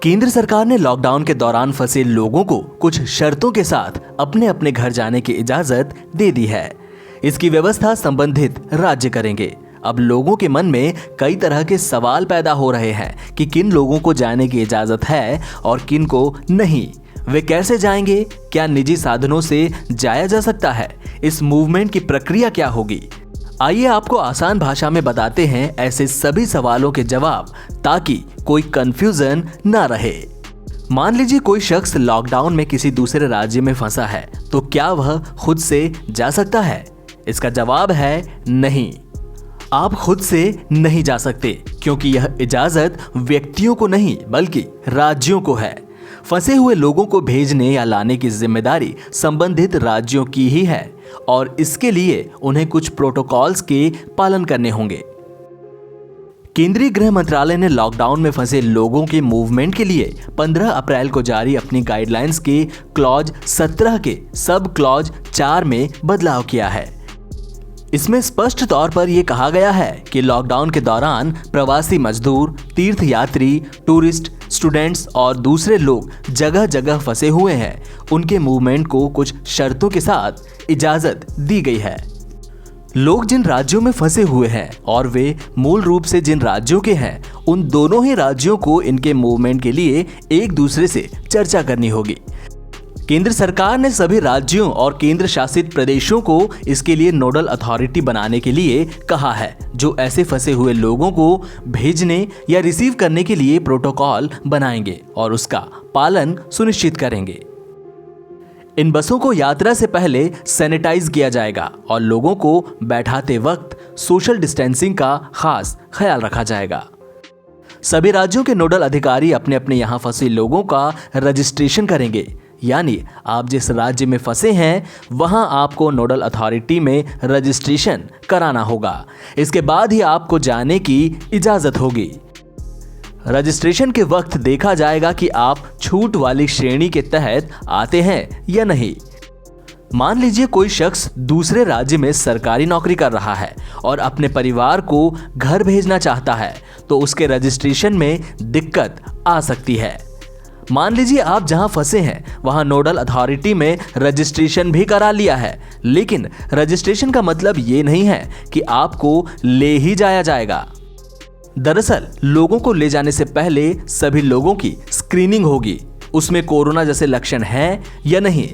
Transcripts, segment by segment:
केंद्र सरकार ने लॉकडाउन के दौरान फंसे लोगों को कुछ शर्तों के साथ अपने अपने घर जाने की इजाजत दे दी है। इसकी व्यवस्था संबंधित राज्य करेंगे। अब लोगों के मन में कई तरह के सवाल पैदा हो रहे हैं कि किन लोगों को जाने की इजाजत है और किन को नहीं। वे कैसे जाएंगे? क्या निजी साधनों से जाया जा सकता है? इस मूवमेंट की प्रक्रिया क्या होगी? आइए आपको आसान भाषा में बताते हैं ऐसे सभी सवालों के जवाब, ताकि कोई कंफ्यूजन ना रहे। मान लीजिए कोई शख्स लॉकडाउन में किसी दूसरे राज्य में फंसा है, तो क्या वह खुद से जा सकता है? इसका जवाब है नहीं। आप खुद से नहीं जा सकते, क्योंकि यह इजाजत व्यक्तियों को नहीं बल्कि राज्यों को है। फंसे हुए लोगों को भेजने या लाने की जिम्मेदारी संबंधित राज्यों की ही है और इसके लिए उन्हें कुछ प्रोटोकॉल्स के पालन करने होंगे। केंद्रीय गृह मंत्रालय ने लॉकडाउन में फंसे लोगों के मूवमेंट के लिए 15 अप्रैल को जारी अपनी गाइडलाइंस के क्लॉज 17 के सब क्लॉज 4 में बदलाव किया है। इसमें स्पष्ट तौर पर यह कहा गया है कि लॉकडाउन के दौरान प्रवासी मजदूर, तीर्थयात्री, टूरिस्ट, स्टूडेंट्स और दूसरे लोग जगह जगह फंसे हुए हैं, उनके मूवमेंट को कुछ शर्तों के साथ इजाजत दी गई है। लोग जिन राज्यों में फंसे हुए हैं और वे मूल रूप से जिन राज्यों के हैं, उन दोनों ही राज्यों को इनके मूवमेंट के लिए एक दूसरे से चर्चा करनी होगी। केंद्र सरकार ने सभी राज्यों और केंद्र शासित प्रदेशों को इसके लिए नोडल अथॉरिटी बनाने के लिए कहा है, जो ऐसे फंसे हुए लोगों को भेजने या रिसीव करने के लिए प्रोटोकॉल बनाएंगे और उसका पालन सुनिश्चित करेंगे। इन बसों को यात्रा से पहले सैनिटाइज किया जाएगा और लोगों को बैठाते वक्त सोशल डिस्टेंसिंग का खास ख्याल रखा जाएगा। सभी राज्यों के नोडल अधिकारी अपने अपने यहाँ फंसे लोगों का रजिस्ट्रेशन करेंगे, यानी आप जिस राज्य में फंसे हैं वहां आपको नोडल अथॉरिटी में रजिस्ट्रेशन कराना होगा। इसके बाद ही आपको जाने की इजाजत होगी। रजिस्ट्रेशन के वक्त देखा जाएगा कि आप छूट वाली श्रेणी के तहत आते हैं या नहीं। मान लीजिए कोई शख्स दूसरे राज्य में सरकारी नौकरी कर रहा है और अपने परिवार को घर भेजना चाहता है, तो उसके रजिस्ट्रेशन में दिक्कत आ सकती है। मान लीजिए आप जहां फंसे हैं वहां नोडल अथॉरिटी में रजिस्ट्रेशन भी करा लिया है, लेकिन रजिस्ट्रेशन का मतलब ये नहीं है कि आपको ले ही जाया जाएगा। दरअसल लोगों को ले जाने से पहले सभी लोगों की स्क्रीनिंग होगी। उसमें कोरोना जैसे लक्षण हैं या नहीं।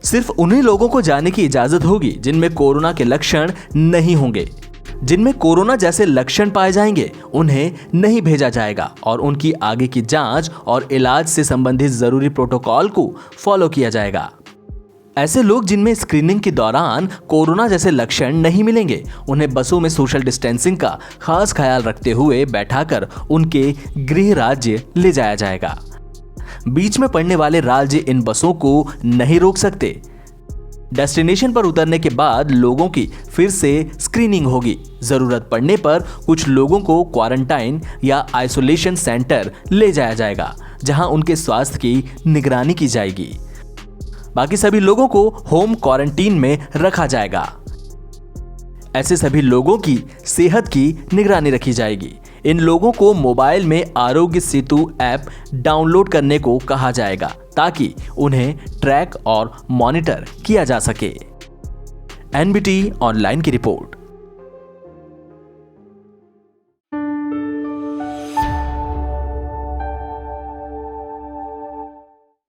सिर्फ उन्हीं लोगों को जाने की इजाजत होगी जिनमें कोरोना के लक्षण नहीं होंगे। जिनमें कोरोना जैसे लक्षण पाए जाएंगे उन्हें नहीं भेजा जाएगा और उनकी आगे की जांच और इलाज से संबंधित जरूरी प्रोटोकॉल को फॉलो किया जाएगा। ऐसे लोग जिनमें स्क्रीनिंग के दौरान कोरोना जैसे लक्षण नहीं मिलेंगे, उन्हें बसों में सोशल डिस्टेंसिंग का खास ख्याल रखते हुए बैठाकर उनके गृह राज्य ले जाया जाएगा। बीच में पड़ने वाले राज्य इन बसों को नहीं रोक सकते। डेस्टिनेशन पर उतरने के बाद लोगों की फिर से स्क्रीनिंग होगी। जरूरत पड़ने पर कुछ लोगों को क्वारंटाइन या आइसोलेशन सेंटर ले जाया जाएगा, जहां उनके स्वास्थ्य की निगरानी की जाएगी। बाकी सभी लोगों को होम क्वारंटीन में रखा जाएगा। ऐसे सभी लोगों की सेहत की निगरानी रखी जाएगी। इन लोगों को मोबाइल में आरोग्य सेतु ऐप डाउनलोड करने को कहा जाएगा, ताकि उन्हें ट्रैक और मॉनिटर किया जा सके। एनबीटी ऑनलाइन की रिपोर्ट।